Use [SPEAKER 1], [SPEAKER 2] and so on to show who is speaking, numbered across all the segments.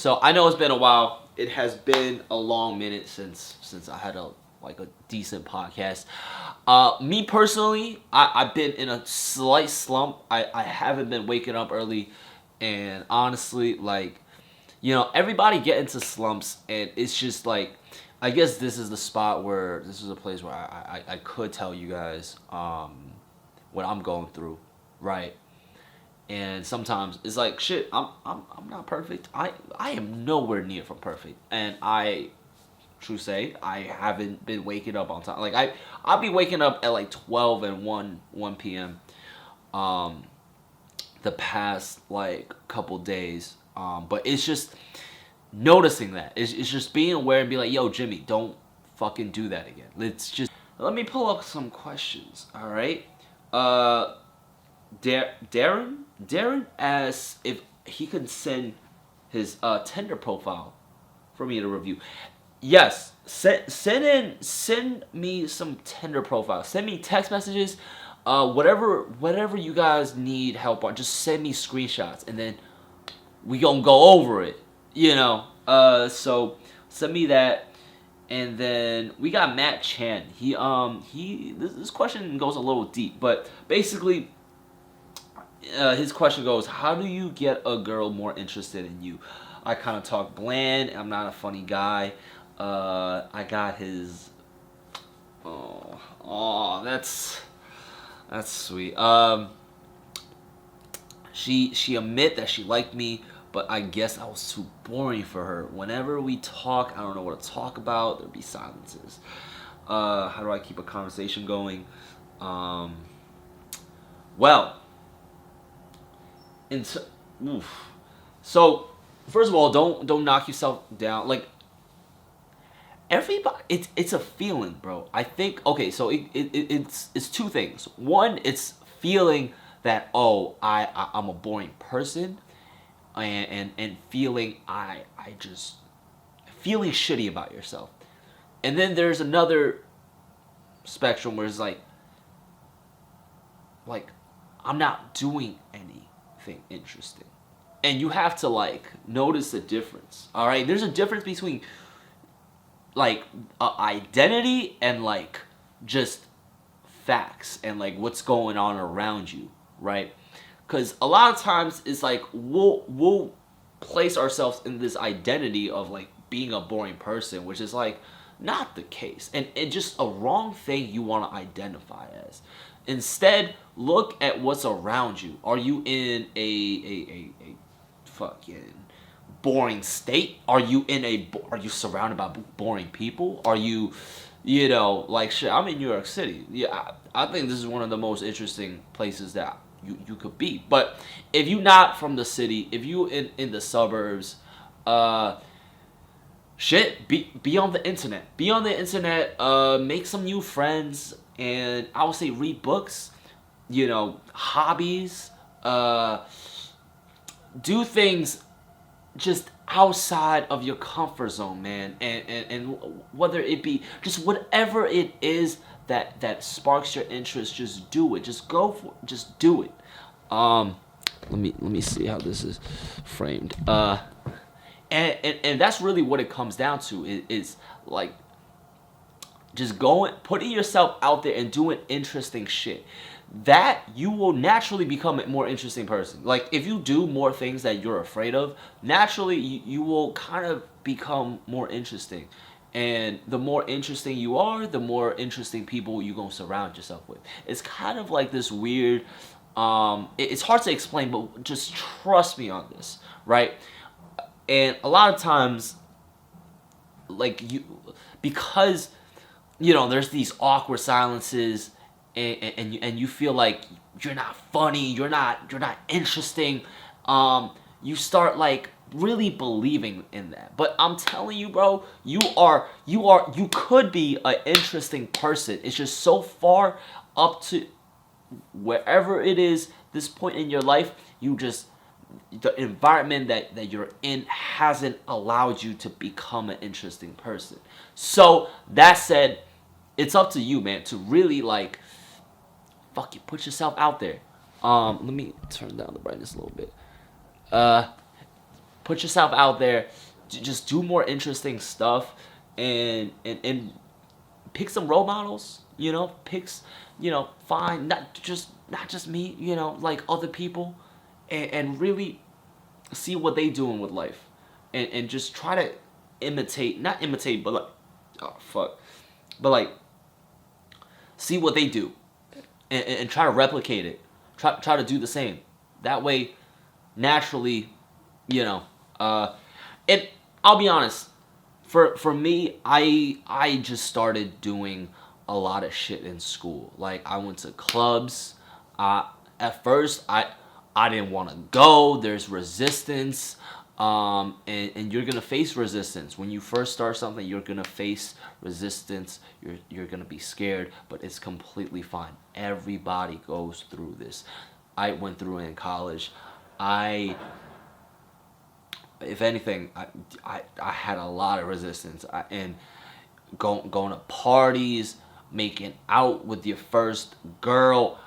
[SPEAKER 1] So I know it's been a while. It has been a long minute since I had a decent podcast. Me personally, I've been in a slight slump. I haven't been waking up early, and honestly, everybody get into slumps, and it's just like, I guess this is the spot where this is a place where I could tell you guys what I'm going through, right? And sometimes it's like, shit, I'm not perfect. I am nowhere near from perfect, and true say, I haven't been waking up on time. Like I'll be waking up at like 12 and 1 p.m. um the past like couple days. But it's just noticing that. It's just being aware and be like, yo, Jimmy, don't fucking do that again. Let me pull up some questions. All right. Uh, Darren asks if he could send his Tinder profile for me to review. Yes, send me some Tinder profiles. Send me text messages, whatever you guys need help on. Just send me screenshots, and then we gonna go over it. So send me that, and then we got Matt Chan. This question goes a little deep, but basically, his question goes, how do you get a girl more interested in you? I kind of talk bland. I'm not a funny guy. I got his. Oh, that's sweet. She admit that she liked me, but I guess I was too boring for her. Whenever we talk, I don't know what to talk about. There'd be silences. How do I keep a conversation going? Well, oof. So first of all, don't knock yourself down. Like, everybody, it's a feeling, bro. I think, okay, so it's two things. One, it's feeling that, oh, I'm a boring person, and feeling I just feeling shitty about yourself. And then there's another spectrum where it's like I'm not doing anything interesting. And you have to notice the difference. All right? There's a difference between identity and just facts and what's going on around you, right? Because a lot of times it's we'll place ourselves in this identity of being a boring person, which is not the case, and just a wrong thing you want to identify as. Instead, look at what's around you. Are you in a fucking boring state? Are you surrounded by boring people? Are you, shit, I'm in New York City. Yeah, I think this is one of the most interesting places that you could be. But if you're not from the city, if you in the suburbs, shit, be on the internet. Be on the internet, make some new friends, and I would say read books, hobbies, do things just outside of your comfort zone, man, and whether it be just whatever it is that sparks your interest, just do it. Just go for it. Just do it. Let me see how this is framed. And that's really what it comes down to is just putting yourself out there and doing interesting shit. That you will naturally become a more interesting person. Like, if you do more things that you're afraid of, naturally you will kind of become more interesting. And the more interesting you are, the more interesting people you're going to surround yourself with. It's kind of like this weird, it's hard to explain, but just trust me on this, right? And a lot of times, because, there's these awkward silences, and you feel like you're not funny, you're not interesting, you start really believing in that. But I'm telling you, bro, you could be an interesting person. It's just so far up to wherever it is this point in your life, the environment that you're in hasn't allowed you to become an interesting person. So that said, it's up to you, man, to really fuck you, put yourself out there. Let me turn down the brightness a little bit. Put yourself out there. Just do more interesting stuff, and pick some role models. Picks. Find not just me. Like other people, and really see what they doing with life, and just try to imitate. Not imitate, but like, oh fuck, but like see what they do, and try to replicate it. Try to do the same. That way, naturally, you know. And I'll be honest. For me, I just started doing a lot of shit in school. Like I went to clubs. At first, I didn't want to go. There's resistance. And you're gonna face resistance when you first start something. You're gonna face resistance. You're gonna be scared, but it's completely fine. Everybody goes through this. I went through it in college. If anything, I had a lot of resistance. And going to parties, making out with your first girl.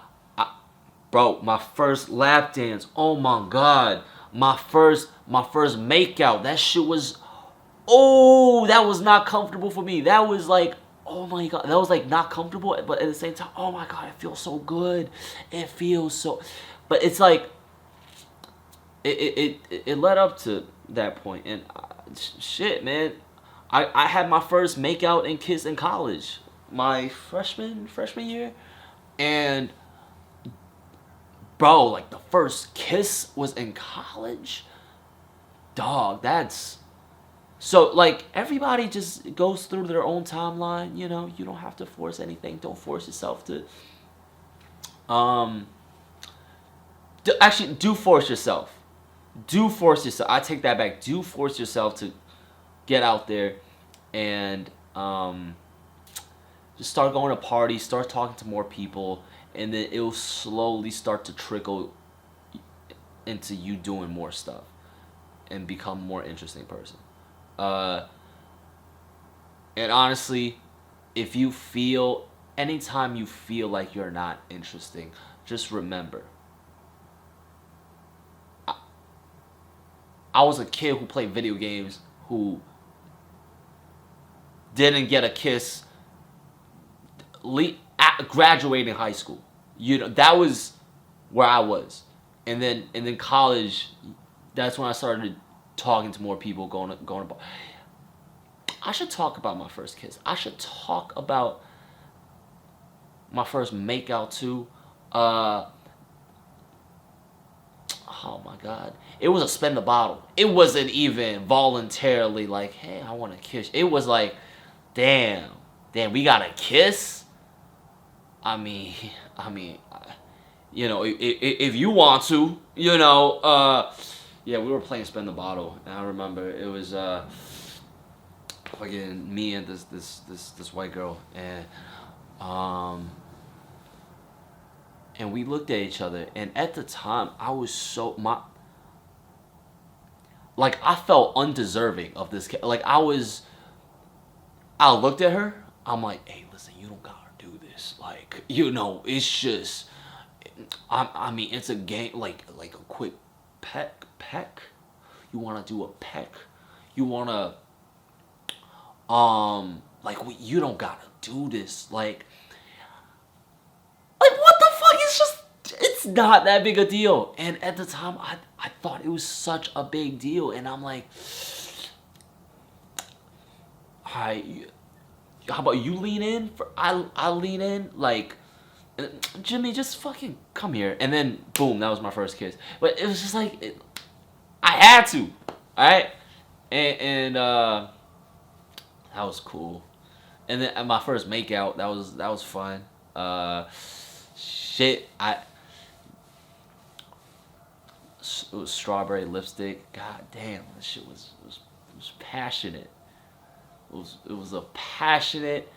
[SPEAKER 1] Bro, my first lap dance. Oh my god, my first makeout. That shit was, oh, that was not comfortable for me. That was like, oh my god, that was like not comfortable, but at the same time, oh my god, it feels so good. It feels so, but it's like, it led up to that point, and shit, man. I had my first makeout and kiss in college, my freshman year, and bro, like the first kiss was in college. Dog, that's so like everybody just goes through their own timeline. You don't have to force anything. Don't force yourself to. Um, actually, do force yourself. Do force yourself. I take that back. Do force yourself to get out there and just start going to parties, start talking to more people, and then it'll slowly start to trickle into you doing more stuff and become a more interesting person. Uh, and honestly, if you feel, anytime you feel like you're not interesting, just remember, I was a kid who played video games who didn't get a kiss at graduating high school. That was where I was. And then college, that's when I started talking to more people, going to. I should talk about my first kiss. I should talk about my first makeout too. Oh my god. It was a spin the bottle. It wasn't even voluntarily like, hey, I want to kiss. It was like, damn, we got to kiss? I mean, if you want to, yeah, we were playing spin the bottle, and I remember it was fucking me and this white girl, and we looked at each other, and at the time I was I felt undeserving of this. Like I looked at her. I'm like, hey, listen, you don't gotta do this. Like, it's just, I mean, it's a game. Like a quick peck. You wanna do a peck? You wanna, you don't gotta do this. Like what the fuck? It's not that big a deal. And at the time, I thought it was such a big deal. And I'm like, how about you lean in? I lean in. Like, Jimmy, just fucking come here. And then, boom, that was my first kiss. But it was just like, I had to. Alright? And that was cool. And then at my first makeout, that was fun. Shit, it was strawberry lipstick. God damn, that shit was passionate. It was a passionate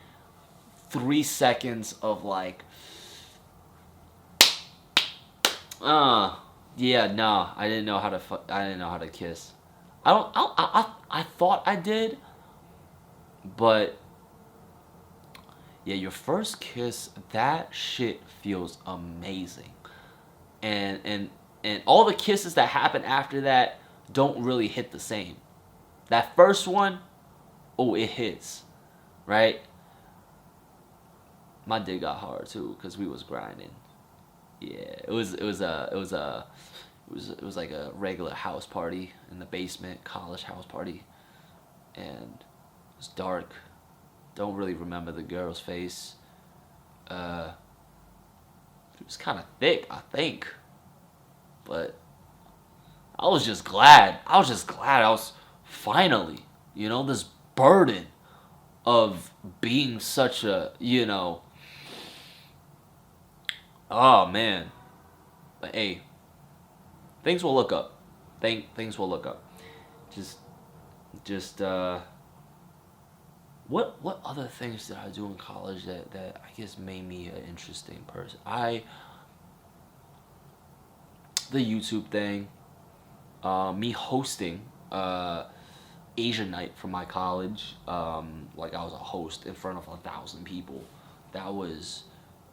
[SPEAKER 1] 3 seconds of like, yeah, no, I didn't know how to kiss. I thought I did, but yeah, your first kiss, that shit feels amazing. And all the kisses that happen after that don't really hit the same. That first one, oh, it hits, right? My dick got hard too because we was grinding. Yeah, it was like a regular house party in the basement, college house party, and it was dark. Don't really remember the girl's face. Uh, it was kind of thick, I think, but I was just glad. I was just glad I was finally, this burden of being such a, oh man. But hey, things will look up. Things will look up. Just just what other things did I do in college that I guess made me an interesting person? The YouTube thing, me hosting Asian night for my college. Like I was a host in front of 1,000 people. That was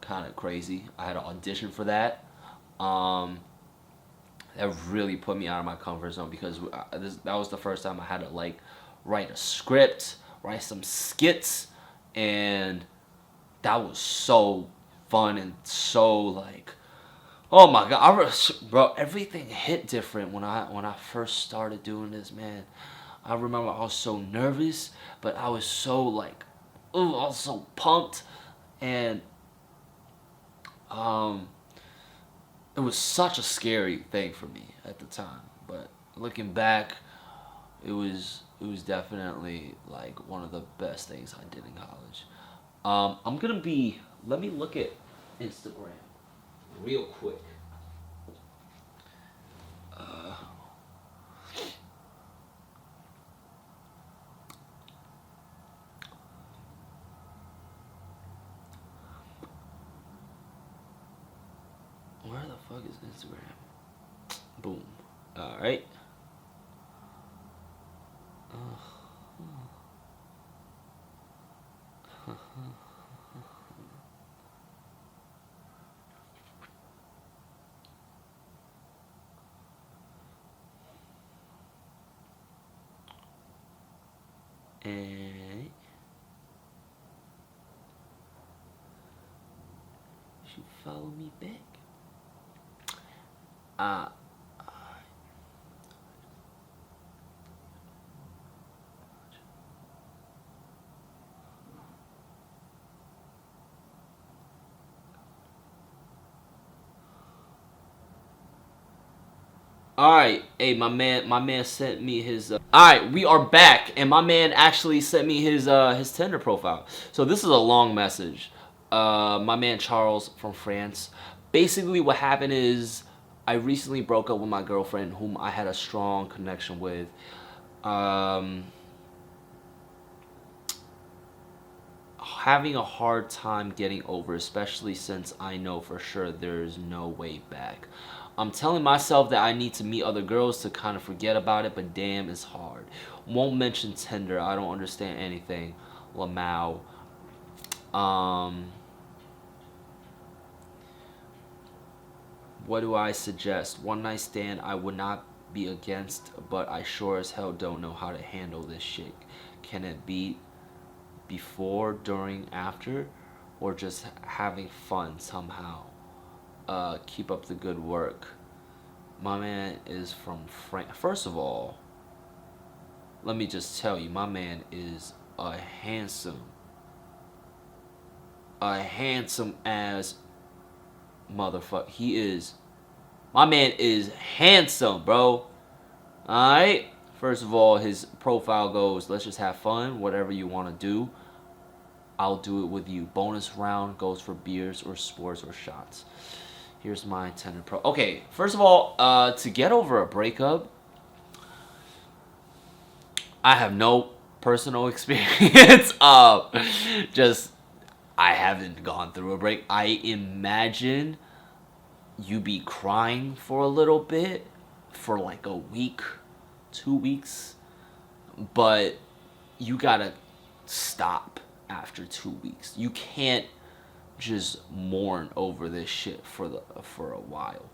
[SPEAKER 1] kind of crazy. I had to audition for that. Um, that really put me out of my comfort zone because that was the first time I had to like write a script, write some skits, and that was so fun and so like, oh my god, bro, everything hit different when I first started doing this, man. I remember I was so nervous, but I was so like, ooh, I was so pumped, and um, it was such a scary thing for me at the time. But looking back, it was definitely like one of the best things I did in college. I'm gonna be. Let me look at Instagram real quick. Uh, where the fuck is Instagram? Boom. All right. And you follow me back. Uh, all right, hey, my man sent me his. All right, we are back, and my man actually sent me his Tinder profile. So this is a long message. My man Charles from France. Basically, what happened is I recently broke up with my girlfriend, whom I had a strong connection with. Um, Having a hard time getting over, especially since I know for sure there's no way back. I'm telling myself that I need to meet other girls to kind of forget about it, but damn, it's hard. Won't mention Tinder. I don't understand anything. Lamau. Um, what do I suggest? One night stand I would not be against, but I sure as hell don't know how to handle this shit. Can it be before, during, after, or just having fun somehow? Keep up the good work. My man is from France. First of all, let me just tell you, my man is a handsome ass motherfucker. He is. My man is handsome, bro. Alright? First of all, his profile goes, let's just have fun. Whatever you want to do, I'll do it with you. Bonus round goes for beers or sports or shots. Here's my Tinder pro. Okay, first of all, to get over a breakup, I have no personal experience. Just I haven't gone through a break. I imagine you be crying for a little bit, for like a week, 2 weeks, but you gotta stop after 2 weeks. You can't just mourn over this shit for a while.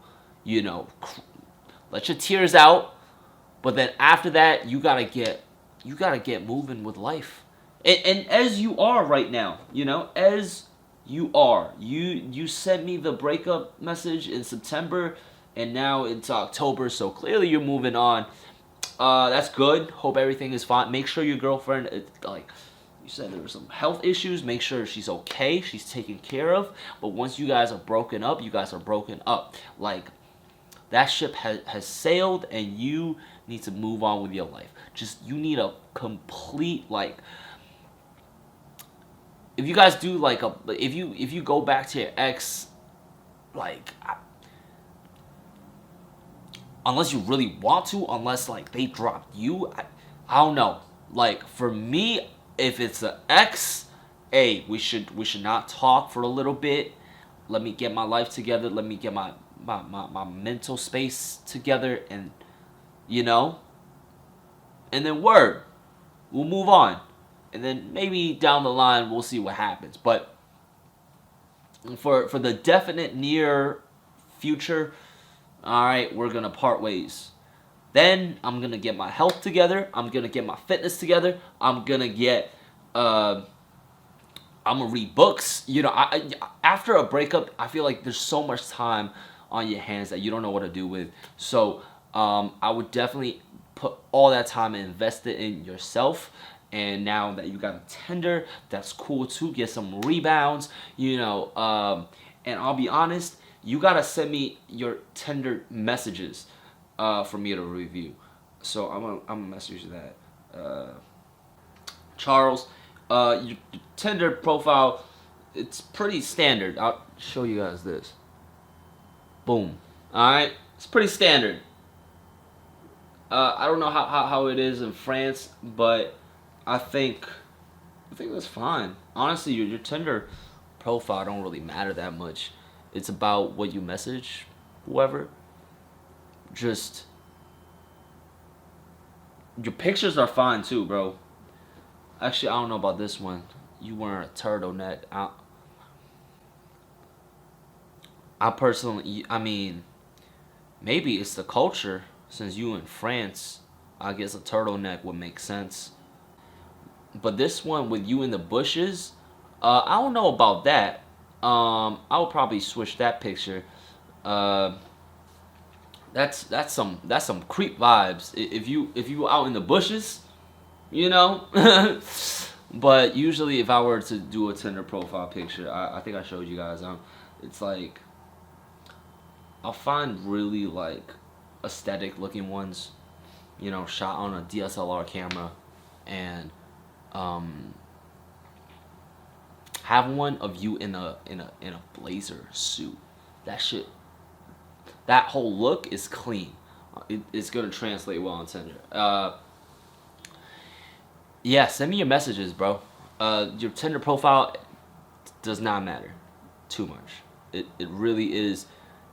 [SPEAKER 1] Let your tears out, But then after that, you gotta get moving with life. And as you are right now, as you are. You sent me the breakup message in September, and now it's October, so clearly you're moving on. That's good. Hope everything is fine. Make sure your girlfriend, like you said, there were some health issues. Make sure she's okay. She's taken care of. But once you guys are broken up, you guys are broken up. Like, that ship has sailed, and you need to move on with your life. Just, you need a complete, like, if you guys do like if you go back to your ex, like, unless you really want to, unless like they dropped you, I don't know. Like, for me, if it's an ex, hey, we should not talk for a little bit. Let me get my life together. Let me get my mental space together, and you know, and then word, we'll move on, and then maybe down the line we'll see what happens. But for the definite near future, all right, we're gonna part ways. Then I'm gonna get my health together. I'm gonna get my fitness together. Uh, I'm gonna read books. After a breakup, I feel like there's so much time on your hands that you don't know what to do with. So I would definitely put all that time and invest it in yourself. And now that you got a Tinder, that's cool too. Get some rebounds, and I'll be honest, you gotta send me your Tinder messages for me to review. So I'm gonna message that. Charles, your Tinder profile, it's pretty standard. I'll show you guys this. Boom. Alright? It's pretty standard. I don't know how it is in France, but I think that's fine. Honestly, your Tinder profile don't really matter that much. It's about what you message whoever. Just, your pictures are fine too, bro. Actually, I don't know about this one. You wearing a turtleneck. I personally, I mean, maybe it's the culture. Since you in France, I guess a turtleneck would make sense. But this one with you in the bushes, I don't know about that. I would probably switch that picture. Uh, that's some creep vibes. If you out in the bushes, you know. But usually, if I were to do a Tinder profile picture, I think I showed you guys. It's like, I'll find really like aesthetic looking ones, shot on a DSLR camera, and um, have one of you in a blazer suit. That shit, that whole look is clean. It's gonna translate well on Tinder. Yeah, send me your messages, bro. Your Tinder profile does not matter too much. It really is.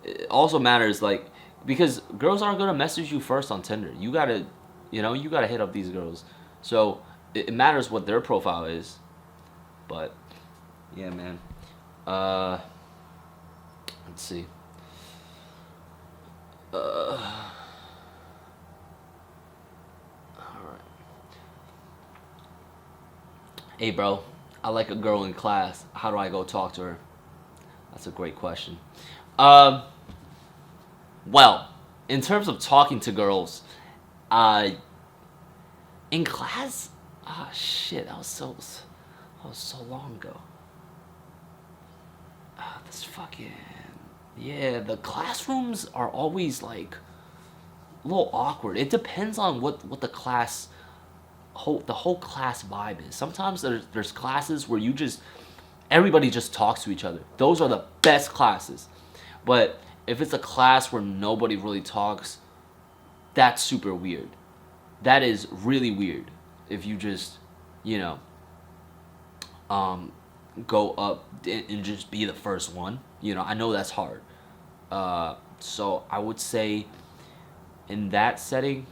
[SPEAKER 1] It also matters, like, because girls aren't gonna message you first on Tinder. You gotta hit up these girls. So it matters what their profile is. But yeah, man. Uh, let's see. All right. Hey, bro. I like a girl in class. How do I go talk to her? That's a great question. Um, well, in terms of talking to girls, uh, in class, shit, that was so long ago. This fucking, yeah, the classrooms are always like a little awkward. It depends on what the whole class vibe is. Sometimes there's classes where everybody just talks to each other. Those are the best classes. But if it's a class where nobody really talks, that's super weird. That is really weird. If you just, you know, go up and just be the first one. I know that's hard. So I would say in that setting,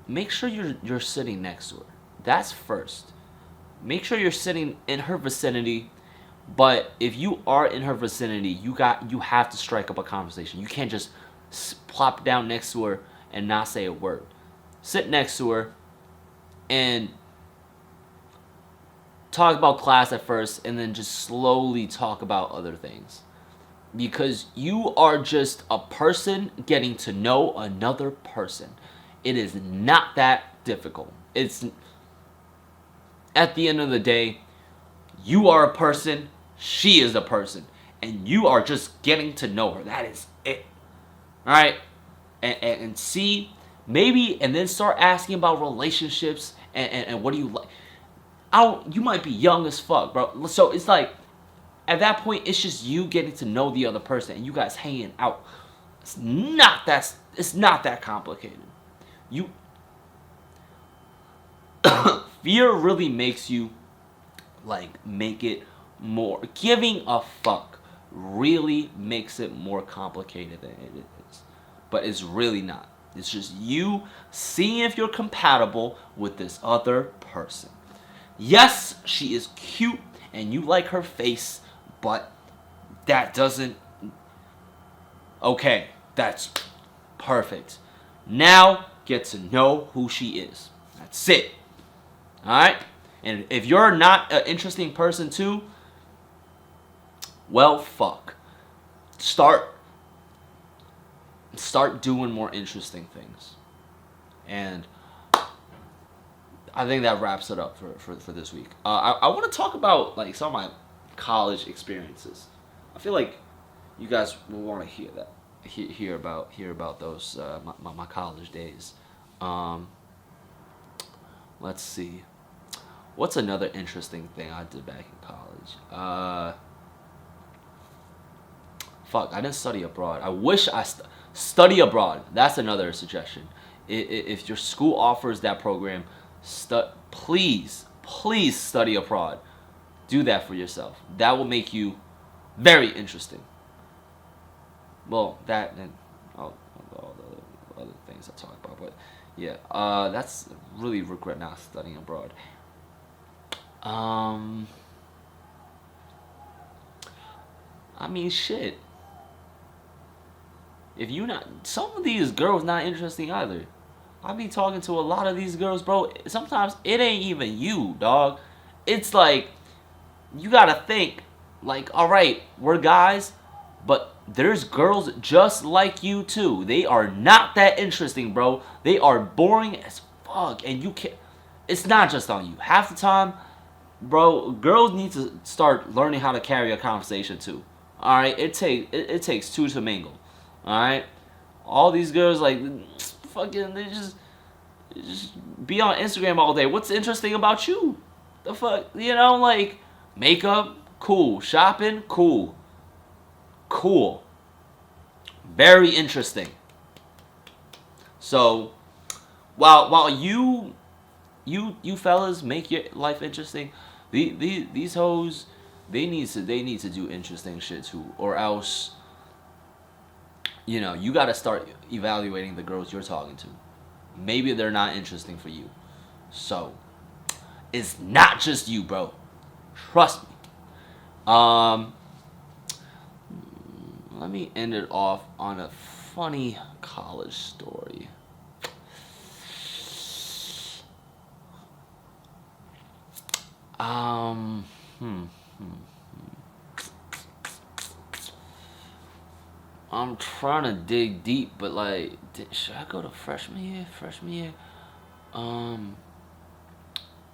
[SPEAKER 1] make sure you're sitting next to her. That's first. Make sure you're sitting in her vicinity, But if you are in her vicinity, you have to strike up a conversation. You can't just plop down next to her and not say a word. Sit next to her and talk about class at first, and then just slowly talk about other things. Because you are just a person getting to know another person. It is not that difficult. It's at the end of the day, you are a person, she is a person, and you are just getting to know her. That is it. All right? And see, maybe, and then start asking about relationships and what do you like. You might be young as fuck, bro. So it's like, at that point, it's just you getting to know the other person and you guys hanging out. It's not that complicated. You fear really makes you like make it more. Giving a fuck really makes it more complicated than it is. But it's really not. It's just you seeing if you're compatible with this other person. Yes, she is cute and you like her face, but that doesn't. Okay, that's perfect. Now get to know who she is. That's it. Alright? And if you're not an interesting person too, well, fuck. Start doing more interesting things. And I think that wraps it up for this week. I want to talk about like some of my college experiences. I feel like you guys will want to hear that, hear about those my college days. Let's see, what's another interesting thing I did back in college? Fuck, I didn't study abroad. I wish I study abroad. That's another suggestion. If your school offers that program, please study abroad. Do that for yourself. That will make you very interesting. Well, that and all the other things I talk about, but yeah, that's really regret not studying abroad. I mean, shit. If you not, some of these girls not interesting either. I be talking to a lot of these girls, bro. Sometimes it ain't even you, dog. It's like you gotta think, like, all right, we're guys, but there's girls just like you too. They are not that interesting, bro. They are boring as fuck, and you can't. It's not just on you. Half the time, bro, girls need to start learning how to carry a conversation too. All right, it takes two to mingle. All right, all these girls like fucking they just be on Instagram all day. What's interesting about you? The fuck, you know, like makeup, cool. Shopping, cool. Very interesting. So, while you fellas make your life interesting, these hoes they need to do interesting shit too, or else you know you gotta start evaluating the girls you're talking to. Maybe they're not interesting for you. So it's not just you, bro. Trust me. Let me end it off on a funny college story. Um, hmm, hmm. I'm trying to dig deep, but like, should I go to freshman year?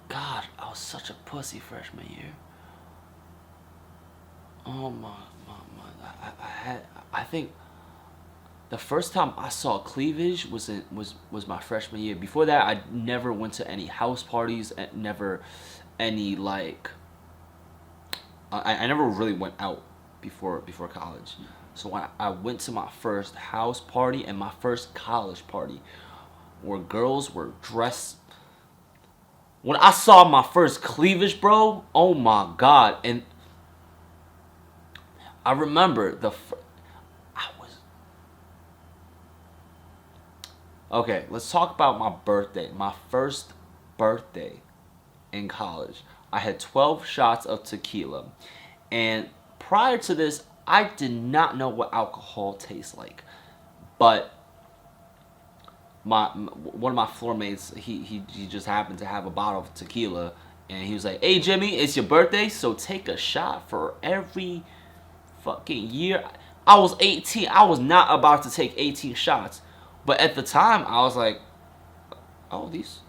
[SPEAKER 1] God, I was such a pussy freshman year. Oh my. I think the first time I saw cleavage was my freshman year. Before that, I never went to any house parties, and never any like. I never really went out before college. So when I went to my first house party and my first college party, where girls were dressed. When I saw my first cleavage, bro, oh my god! And I remember okay, let's talk about my birthday. My first birthday in college. I had 12 shots of tequila. And prior to this, I did not know what alcohol tastes like. But one of my floor mates, he just happened to have a bottle of tequila, and he was like, "Hey Jimmy, it's your birthday, so take a shot for every fucking year." I was 18. I was not about to take 18 shots, but at the time, I was like, "Oh, these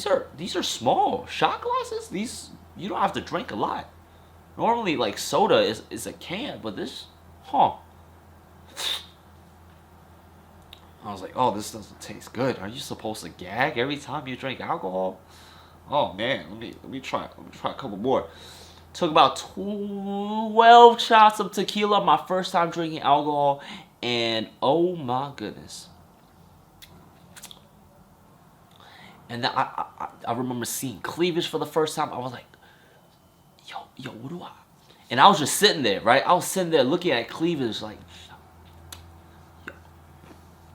[SPEAKER 1] are small shot glasses. These you don't have to drink a lot. Normally, like soda is a can, but this, huh?" I was like, "Oh, this doesn't taste good. Are you supposed to gag every time you drink alcohol?" Oh man, let me try a couple more. Took about 12 shots of tequila, my first time drinking alcohol, and oh my goodness. And then I remember seeing cleavage for the first time. I was like, yo, what do I? And I was just sitting there, right? I was sitting there looking at cleavage like, yo,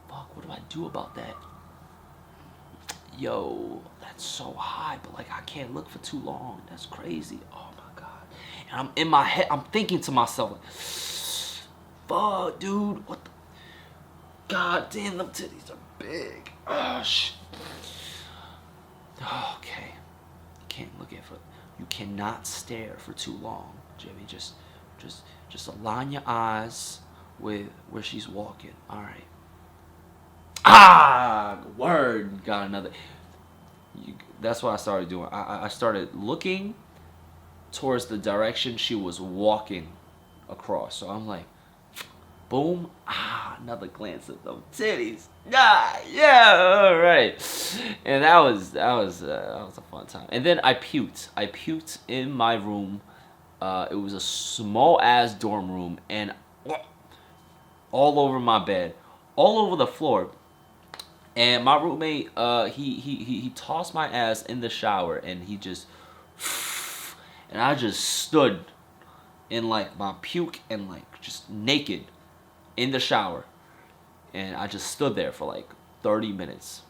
[SPEAKER 1] fuck, what do I do about that? Yo, that's so high, but like I can't look for too long. That's crazy. Oh my god. And I'm in my head, I'm thinking to myself, like, fuck, dude, what the? God damn, them titties are big. Oh shit. Okay. You can't look at for. You cannot stare for too long, Jimmy. Just align your eyes with where she's walking. All right. Ah, word. Got another. That's what I started doing. I started looking towards the direction she was walking across. So I'm like, boom. Ah, another glance at those titties. Ah, yeah, all right. And that was a fun time. And then I puked. I puked in my room. It was a small ass dorm room, and all over my bed, all over the floor. And my roommate, he tossed my ass in the shower, and he just, and I just stood in like my puke and like just naked in the shower, and I just stood there for like 30 minutes,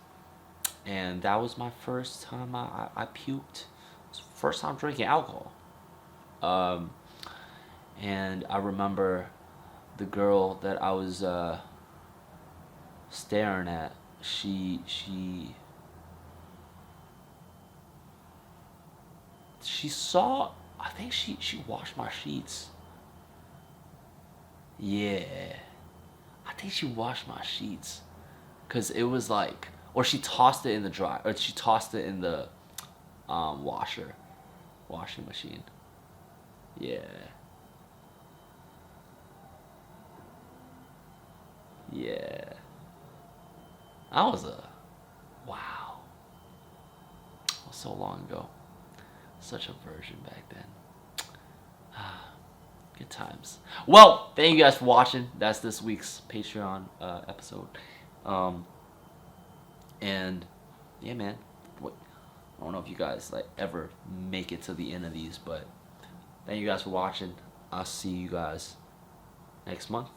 [SPEAKER 1] and that was my first time I puked. It was the first time drinking alcohol, and I remember the girl that I was staring at. She saw. I think she washed my sheets. Yeah, I think she washed my sheets, cause it was like, or she tossed it in the dry, or she tossed it in the washing machine. Yeah, yeah. I was a wow. That was so long ago. Such a virgin back then. Good times. Well, thank you guys for watching. That's this week's Patreon episode. And yeah, man. What? I don't know if you guys like ever make it to the end of these, but thank you guys for watching. I'll see you guys next month.